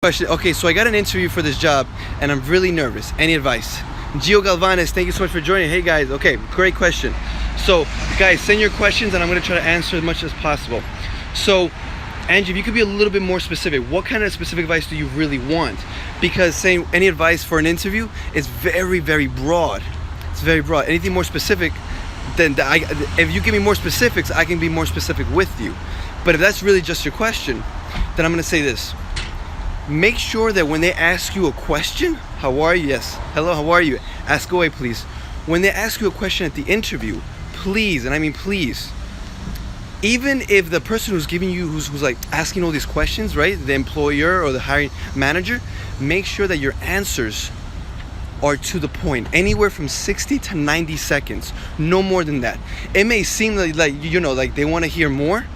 Question. Okay, so I got an interview for this job and I'm really nervous. Any advice? Gio Galvanes, thank you so much for joining. Hey guys, okay, great question. So guys, send your questions and I'm gonna try to answer as much as possible. So Angie, if you could be a little bit more specific, what kind of specific advice do you really want? Because saying any advice for an interview is very, very broad. It's very broad. Anything more specific, then if you give me more specifics, I can be more specific with you. But if that's really just your question, then I'm gonna say this. Make sure that when they ask you a question, how are you? Yes. Hello, how are you? Ask away, please. When they ask you a question at the interview, please, and I mean please, even if the person who's giving you, who's like asking all these questions, right? The employer or the hiring manager, make sure that your answers are to the point, anywhere from 60 to 90 seconds, no more than that. It may seem like they want to hear more,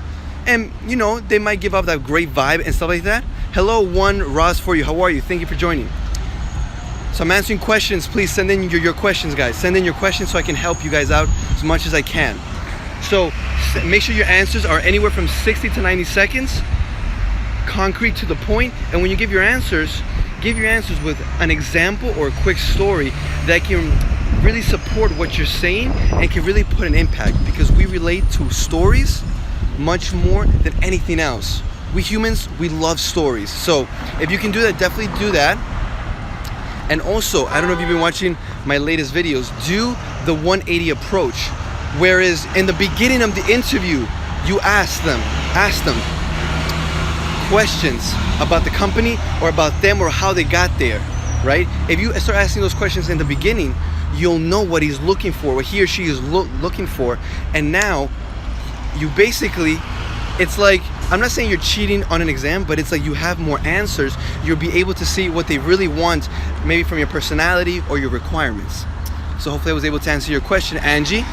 and they might give off that great vibe and stuff like that. Hello, one Ross for you. How are you? Thank you for joining. So I'm answering questions. Please send in your questions, guys. Send in your questions so I can help you guys out as much as I can. So make sure your answers are anywhere from 60 to 90 seconds, concrete to the point. And when you give your answers with an example or a quick story that can really support what you're saying and can really put an impact, because we relate to stories much more than anything else. We humans, we love stories. So if you can do that, definitely do that. And also, I don't know if you've been watching my latest videos, do the 180 approach. Whereas in the beginning of the interview, you ask them questions about the company or about them or how they got there, right? If you start asking those questions in the beginning, you'll know what he's looking for, what he or she is looking for. And now you basically, it's like, I'm not saying you're cheating on an exam, but it's like you have more answers. You'll be able to see what they really want, maybe from your personality or your requirements. So hopefully I was able to answer your question, Angie.